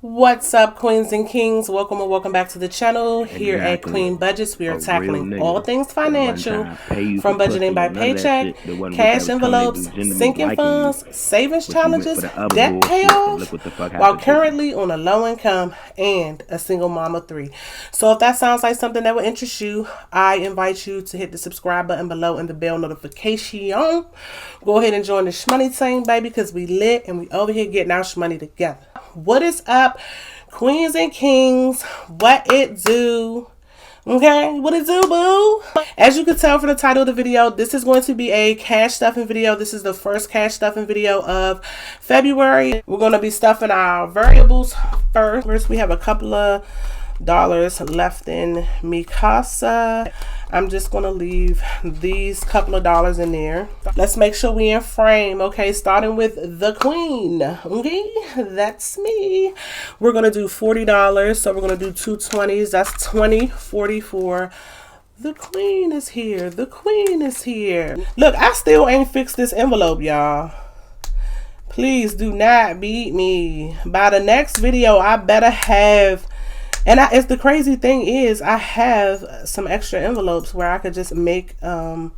What's up, queens and kings? Welcome and welcome back to the channel. Here at Queen Budgets, we are tackling all things financial, from budgeting by paycheck, cash envelopes, sinking funds, savings challenges, debt payoff, while currently on a low income and a single mom of 3. So if that sounds like something that would interest you, I invite you to hit the subscribe button below and the bell notification. Go ahead and join the shmoney team, baby, because we lit and we over here getting our shmoney together. What is up, queens and kings? What it do? Okay, what it do, boo? As you can tell from the title of the video, this is going to be a cash stuffing video. This is the first cash stuffing video of February. We're going to be stuffing our variables first. First, we have a couple of dollars left in Mi Casa. I'm just going to leave these couple of dollars in there. Let's make sure we in frame. Okay, starting with the queen. Okay, that's me. We're going to do $40. So we're going to do 2 20s. That's 20, 44. The queen is here. The queen is here. Look, I still ain't fixed this envelope, y'all. Please do not beat me. By the next video, I better have... And it's the crazy thing is I have some extra envelopes where I could just make the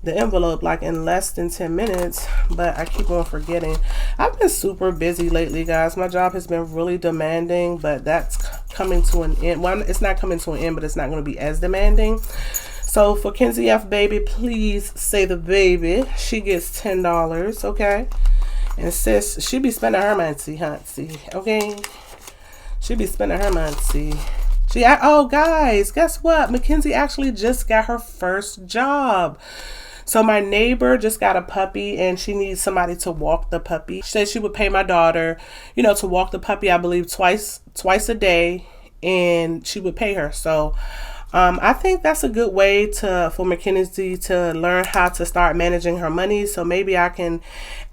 envelope like in less than 10 minutes, but I keep on forgetting. I've been super busy lately, guys. My job has been really demanding, but that's coming to an end. Well, it's not coming to an end, but it's not going to be as demanding. So for Kenzie F. Baby, please say the baby. She gets $10, okay? And sis, she be spending her money, huntsy, okay? She be spending her money. Oh, guys, guess what? Mackenzie actually just got her first job. So my neighbor just got a puppy and she needs somebody to walk the puppy. She said she would pay my daughter, you know, to walk the puppy, I believe twice a day, and she would pay her. So I think that's a good way for Mackenzie to learn how to start managing her money. So maybe I can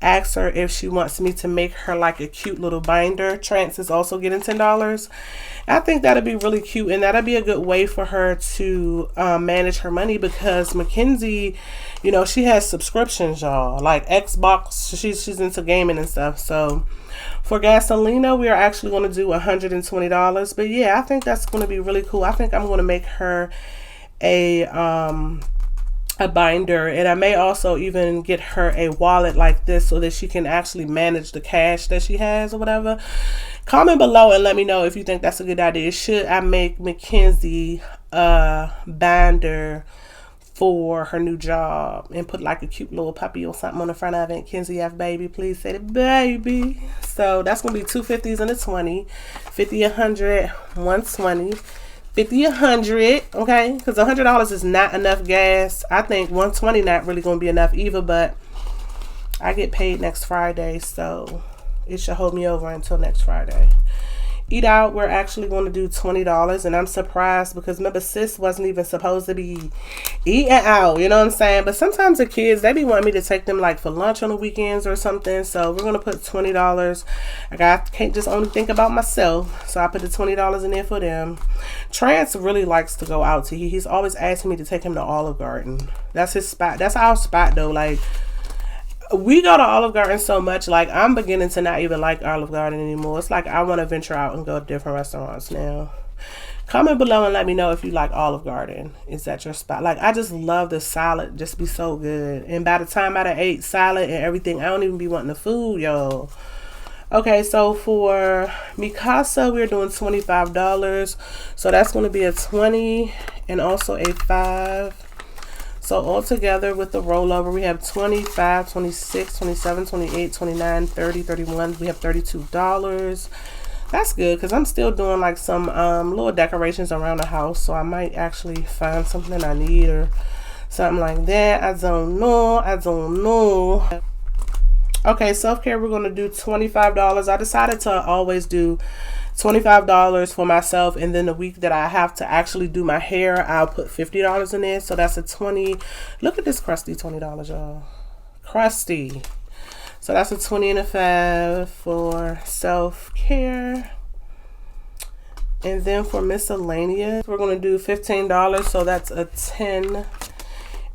ask her if she wants me to make her like a cute little binder. Trance is also getting $10. I think that'd be really cute, and that'd be a good way for her to manage her money, because Mackenzie, you know, she has subscriptions, y'all, like Xbox. She's into gaming and stuff. So for Gasolina, we are actually going to do $120. But yeah, I think that's going to be really cool. I think I'm going to make her a binder, and I may also even get her a wallet like this so that she can actually manage the cash that she has or whatever. Comment below and let me know if you think that's a good idea. Should I make Mackenzie a binder for her new job and put like a cute little puppy or something on the front of it? Kenzie F. Baby, please say the baby. So that's gonna be 2 50s and a 20, 50, 100, 120, 50, 100. Okay, because $100 is not enough gas. I think 120 not really gonna be enough either, but I get paid next Friday, so it should hold me over until next Friday. Eat out, we're actually going to do $20, and I'm surprised because remember, sis wasn't even supposed to be eating out, you know what I'm saying? But sometimes the kids, they be wanting me to take them like for lunch on the weekends or something, so we're going to put $20. I can't just only think about myself, so I put the $20 in there for them. Trance really likes to go out to eat. He's always asking me to take him to Olive Garden. That's his spot. That's our spot though. Like, we go to Olive Garden so much, like I'm beginning to not even like Olive Garden anymore. It's like I want to venture out and go to different restaurants now. Comment below and let me know if you like Olive Garden. Is that your spot? Like, I just love the salad. Just be so good. And by the time I done ate salad and everything, I don't even be wanting the food, y'all. Okay, so for Mi Casa, we're doing $25. So that's going to be a 20 and also a 5. So all together with the rollover, we have 25, 26, 27, 28, 29, 30, 31. We have $32. That's good because I'm still doing like some little decorations around the house. So I might actually find something I need or something like that. I don't know. Okay, self-care, we're going to do $25. I decided to always do $25 for myself, and then the week that I have to actually do my hair, I'll put $50 in there. So that's a 20. Look at this crusty $20, y'all. Crusty. So that's a 20 and a 5 for self-care. And then for miscellaneous, we're going to do $15. So that's a 10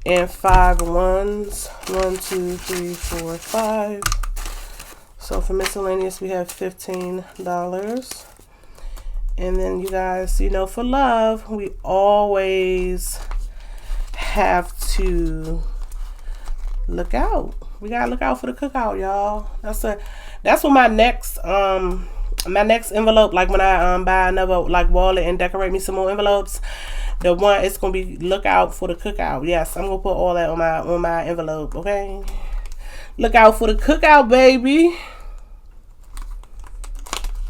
and 5 ones. 1, 2, 3, 4, 5. So for miscellaneous, we have $15. And then you guys, you know, for love, we always have to look out. We gotta look out for the cookout, y'all. That's what my next envelope, like when I buy another like wallet and decorate me some more envelopes, the one it's gonna be look out for the cookout. Yes, I'm gonna put all that on my envelope. Okay, look out for the cookout, baby.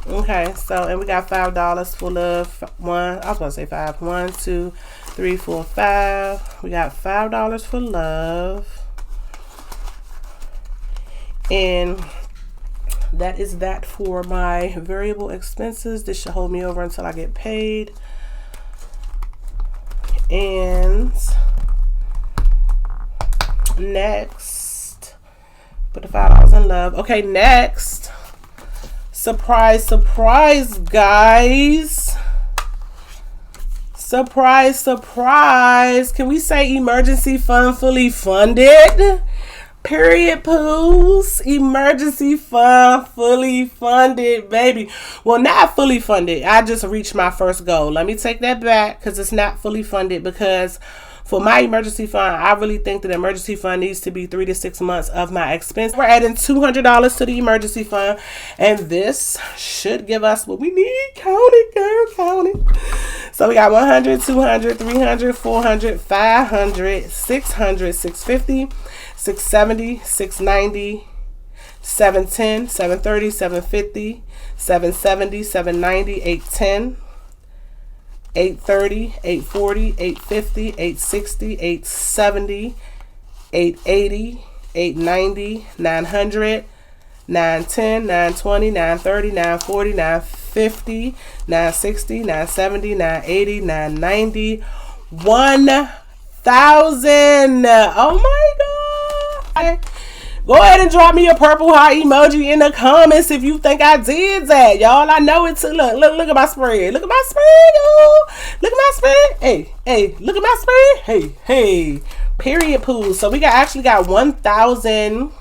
Okay, so and we got $5 for love. I was about to say 5. 1, 2, 3, 4, 5. We got $5 for love. And that is that for my variable expenses. This should hold me over until I get paid. And next, put the $5 in love. Okay, next, surprise, surprise, guys. Surprise, surprise. Can we say emergency fund fully funded? Period, poos. Emergency fund fully funded, baby. Well, not fully funded. I just reached my first goal. Let me take that back, because it's not fully funded, because for my emergency fund, I really think that the emergency fund needs to be 3 to 6 months of my expense. We're adding $200 to the emergency fund, and this should give us what we need. Count it, girl, count it. So we got 100, 200, 300, 400, 500, 600, 650, 670, 690, 710, 730, 750, 770, 790, 810, 830, 840, 850, 860, 870, 880, 890, 900, 910, 920, 930, 940, 950, 960, 970, 980, 990, 1,000. Oh my God. Go ahead and drop me a purple heart emoji in the comments if you think I did that, y'all. I know it too. Look at my spread. Look at my spread, y'all. Look at my spread. Hey, look at my spread. Hey. Period, poo. So we actually got 1,000,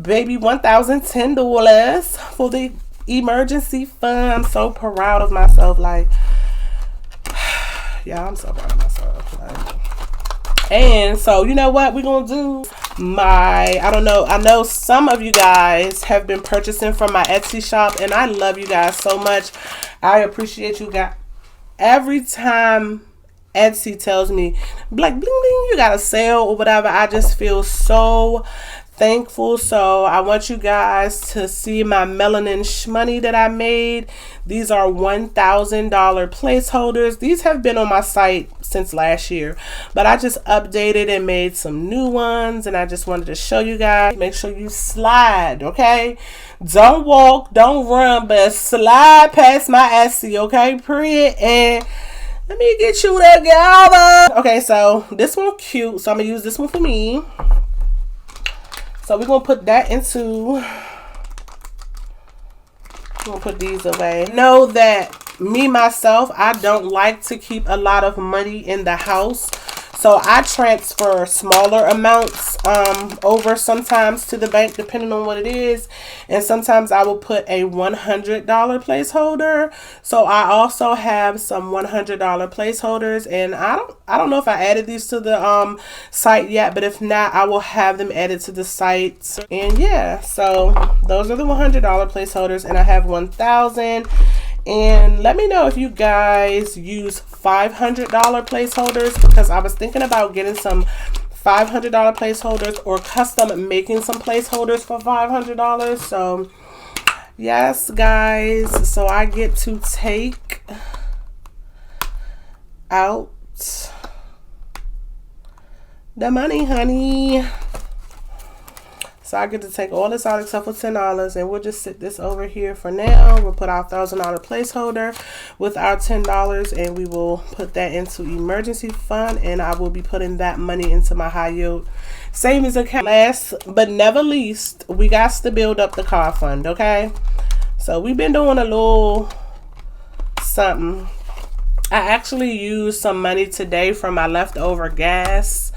baby, $1,010 for the emergency fund. I'm so proud of myself. Like, yeah, I'm so proud of myself. Like, and so, you know what we're gonna do? I don't know, I know some of you guys have been purchasing from my Etsy shop, and I love you guys so much. I appreciate you guys. Every time Etsy tells me, like, bling bling, you got a sale or whatever, I just feel so thankful. So I want you guys to see my melanin shmoney that I made. These are $1,000 placeholders. These have been on my site since last year, but I just updated and made some new ones, and I just wanted to show you guys. Make sure you slide, okay? Don't walk, don't run, but slide past my Etsy, okay? Period. And let me get you together. Okay, so this one cute, so I'm gonna use this one for me. So we're gonna put that into, we're gonna put these away. Know that me, myself, I don't like to keep a lot of money in the house. So I transfer smaller amounts over sometimes to the bank, depending on what it is. And sometimes I will put a $100 placeholder. So I also have some $100 placeholders, and I don't know if I added these to the site yet, but if not, I will have them added to the site. And yeah, so those are the $100 placeholders, and I have 1,000. And let me know if you guys use $500 placeholders, because I was thinking about getting some $500 placeholders or custom making some placeholders for $500. So yes, guys, so I get to take out the money, honey. So I get to take all this out except for $10, and we'll just sit this over here for now. We'll put our $1,000 placeholder with our $10, and we will put that into emergency fund, and I will be putting that money into my high yield savings account. Last but never least, we got to build up the car fund, okay? So we've been doing a little something. I actually used some money today from my leftover gas.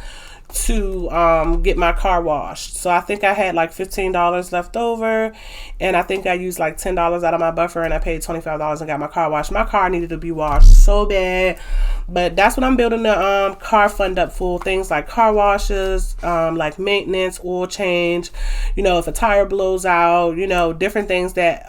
to get my car washed. So I think I had like $15 left over, and I think I used like $10 out of my buffer, and I paid $25 and got my car washed. My car needed to be washed so bad, but that's what I'm building the car fund up for. Things like car washes, like maintenance, oil change, you know, if a tire blows out, you know, different things that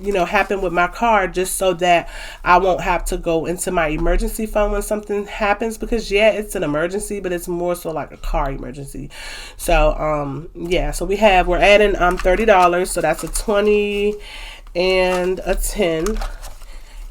you know, happen with my car, just so that I won't have to go into my emergency fund when something happens, because yeah, it's an emergency, but it's more so like a car emergency. So yeah, so we're adding $30, so that's a 20 and a 10,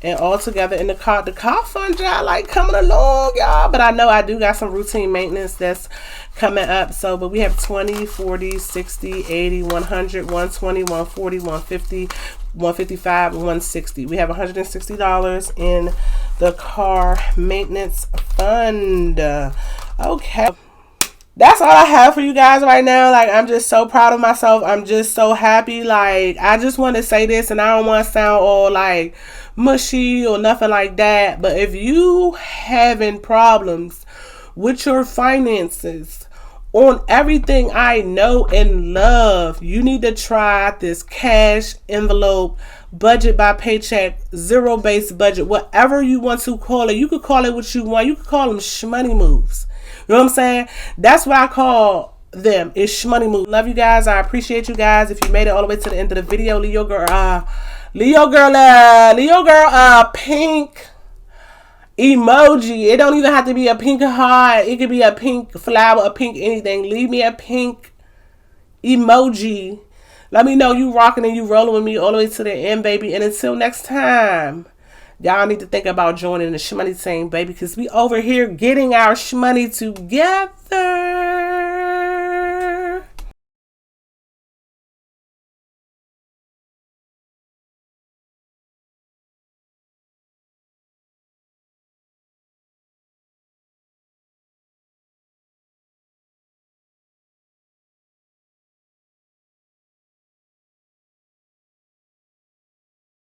and all together in the car fund, y'all, like coming along, y'all. But I know I do got some routine maintenance that's coming up. So but we have 20, 40, 60, 80, 100, 120, 140, 150, 155, 160. We have $160 in the car maintenance fund. Okay, that's all I have for you guys right now. Like, I'm just so proud of myself. I'm just so happy. Like, I just want to say this, and I don't want to sound all like mushy or nothing like that, but if you having problems with your finances on everything I know and love, you need to try this cash envelope budget by paycheck, zero-based budget, whatever you want to call it. You could call it what you want. You could call them shmoney moves. You know what I'm saying? That's what I call them. It's shmoney moves. Love you guys. I appreciate you guys. If you made it all the way to the end of the video, Leo girl, pink emoji. It don't even have to be a pink heart. It could be a pink flower, a pink anything. Leave me a pink emoji. Let me know you rocking and you rolling with me all the way to the end, baby. And until next time, y'all need to think about joining the shmoney team, baby, because we over here getting our shmoney together.